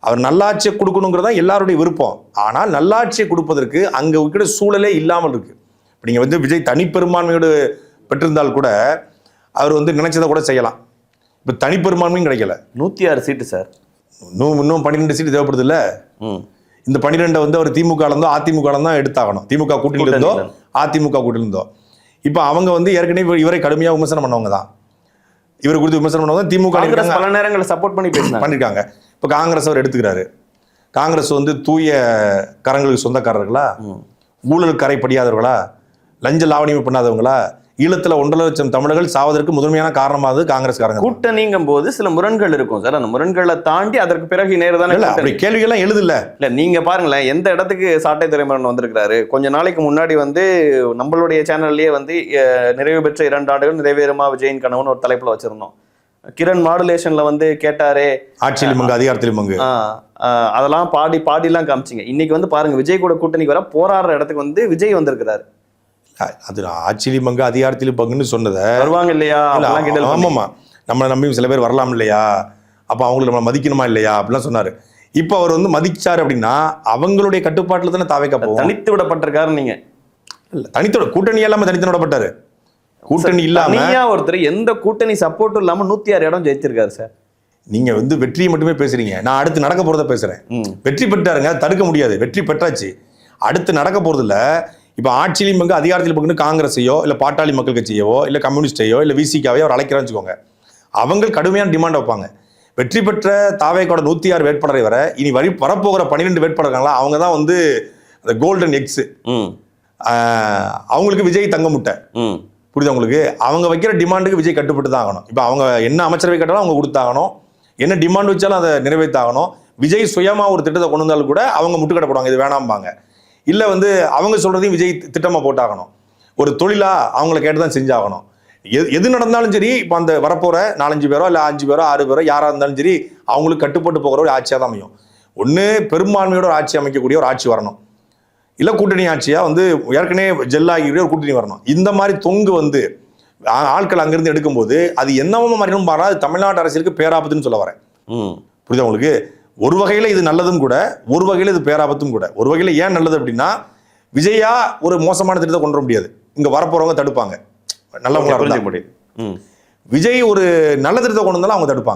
அவர் நல்லாட்சியை கொடுக்கணுங்கிறதா எல்லாருடைய விருப்பம். ஆனால் நல்லாட்சியை கொடுப்பதற்கு அங்கே இருக்கிற சூழலே இல்லாமல் இருக்கு. இப்போ நீங்கள் வந்து விஜய் தனிப்பெரும்பான்மையோடு பெற்றிருந்தால் கூட அவர் வந்து நினைச்சதை கூட செய்யலாம். இப்போ தனிப்பெரும்பான்மையும் கிடைக்கல. 106 சீட்டு சார். இன்னும் 12 சீட்டு தேவைப்படுது இல்லை? இந்த 12 வந்து அவர் திமுக இருந்தோ அதிமுக தான் எடுத்தாகணும். திமுக கூட்டணியில் இருந்தோ அதிமுக கூட்டணியில் இருந்தோ. இப்போ அவங்க வந்து ஏற்கனவே இவரை கடுமையாக விமர்சனம் பண்ணவங்க தான். இவரை குறித்து விமர்சனம் பண்ணவங்க திமுக பல நேரங்களில் சப்போர்ட் பண்ணிருக்காங்க. இப்போ காங்கிரஸ் அவர் எடுத்துக்கிறாரு. காங்கிரஸ் வந்து தூய கரங்களுக்கு சொந்தக்காரர்களா, ஊழல் கரை படியாதவர்களா, லஞ்ச லாவணியம் பண்ணாதவங்களா, ஈழத்துல 1.5 லட்சம் தமிழர்கள் சாவதற்கு முதன்மையான காரணமானது காங்கிரஸ்காரங்க. கூட்டணிங்கும் போது சில முரண்கள் இருக்கும் சார். அந்த முரண்களை தாண்டி அதற்கு பிறகு நேர்தானே அப்படி கேள்விகள்லாம் எழுதல. இல்ல நீங்க பாருங்களேன், எந்த இடத்துக்கு சாட்டை துரைமுருகன் வந்திருக்கிறாரு. கொஞ்ச நாளைக்கு முன்னாடி வந்து நம்மளுடைய சேனல்லயே வந்து நிறைவு பெற்ற 2 ஆண்டுகள் நிறைவேறுமா விஜயின் கனவுன்னு ஒரு தலைப்புல வச்சிருந்தோம். கிரண் மாடுலேஷன்ல வந்து கேட்டாரே ஆட்சியிலும் மங்கு அதிகாரத்திலும் மங்கு, அதெல்லாம் பாடிலாம் காமிச்சிங்க. இன்னைக்கு வந்து பாருங்க, விஜய் கூட கூட்டணிக்கு வர போராடுற இடத்துக்கு வந்து விஜய் வந்திருக்கிறாரு. அது ஆட்சியிலும் பங்கு அதிகாரத்திலும் பங்குன்னு சொன்னதை வருவாங்க இல்லையா? ஆமாமா, நம்மளை நம்பி சில பேர் வரலாம் இல்லையா, அப்போ அவங்களுக்கு நம்மளை மதிக்கணுமா இல்லையா அப்படிலாம் சொன்னாரு. இப்போ அவர் வந்து மதிச்சாரு அப்படின்னா அவங்களுடைய கட்டுப்பாட்டில் தானே தாவேக்கா போகும். தனித்து விடப்பட்டிருக்காரு. நீங்க இல்லை தனித்தோட கூட்டணி இல்லாமல் தனித்து விடப்பட்டாரு. கூட்டணி இல்லாம ஒருத்தர் எந்த கூட்டணி சப்போர்ட்டும் இல்லாம 106 இடம் ஜெயிச்சிருக்காரு சார். நீங்க வந்து வெற்றியை மட்டுமே பேசுறீங்க. நான் அடுத்து நடக்க போறத பேசுறேன். வெற்றி பெற்றாருங்க, தடுக்க முடியாது. வெற்றி பெற்றாச்சு. அடுத்து நடக்க போறது இல்ல. இப்போ ஆட்சியிலும் பங்கு அதிகாரத்திலும் பங்குன்னு காங்கிரஸையோ இல்லை பாட்டாளி மக்கள் கட்சியோ இல்லை கம்யூனிஸ்டையோ இல்லை விசிகாவையோ அவர் அழைக்கிறான்னு வச்சுக்கோங்க. அவங்க கடுமையான டிமாண்ட் வைப்பாங்க. வெற்றி பெற்ற தாவேக்கோட 106 வேட்பாளரை வர இனி வரப்போகிற 12 வேட்பாளர்களா அவங்க தான் வந்து அந்த கோல்டன் எக்ஸ். அவங்களுக்கு விஜய் தங்க முட்டை. புரியுது உங்களுக்கு? அவங்க வைக்கிற டிமாண்டுக்கு விஜய் கட்டுப்பட்டு தான் ஆகணும். இப்போ அவங்க என்ன அமைச்சரவை கட்டாலும் அவங்க கொடுத்தாகணும், என்ன டிமாண்ட் வச்சாலும் அதை நிறைவேற்றாகணும். விஜய் சுயமாக ஒரு திட்டத்தை கொண்டு வந்தாலும் கூட அவங்க முட்டுக்கட்டப்படுவாங்க, இது வேணாம்பாங்க. இல்லை வந்து அவங்க சொல்கிறதையும் விஜய் திட்டமாக போட்டாகணும். ஒரு தொழிலாக அவங்கள கேட்டு தான் செஞ்சாகணும். எது நடந்தாலும் சரி, இப்போ அந்த வரப்போகிற 4-5 பேரோ இல்லை 5 பேரோ 6 பேரோ யாராக இருந்தாலும் சரி அவங்களுக்கு கட்டுப்பட்டு போகிற ஒரு ஆட்சியாக தான் அமையும். ஒன்று பெரும்பான்மையோட ஒரு ஆட்சி அமைக்கக்கூடிய ஒரு ஆட்சி வரணும், இல்லை கூட்டணி ஆட்சியாக வந்து ஏற்கனவே ஜெல்லாகிற ஒரு கூட்டணி வரணும். இந்த மாதிரி தொங்கு வந்து ஆட்கள் அங்கேருந்து எடுக்கும்போது அது என்னவோ மாறினும் பாரா, அது தமிழ்நாட்டு அரசியலுக்கு பேராபத்துன்னு சொல்ல வரேன். புரியுதா உங்களுக்கு? ஒரு வகையில் இது நல்லதும் கூட, ஒரு வகையில் இது பேராபத்தும் கூட. ஒரு வகையில் ஏன் நல்லது அப்படின்னா, விஜயா ஒரு மோசமான திட்டத்தை கொண்டு வர முடியாது, இங்கே வரப்போறவங்க தடுப்பாங்க. நல்லவங்களா இருந்தா. விஜய் ஒரு நல்ல திட்டத்தை கொண்டு வந்தாலும் அவங்க தடுப்பாங்க.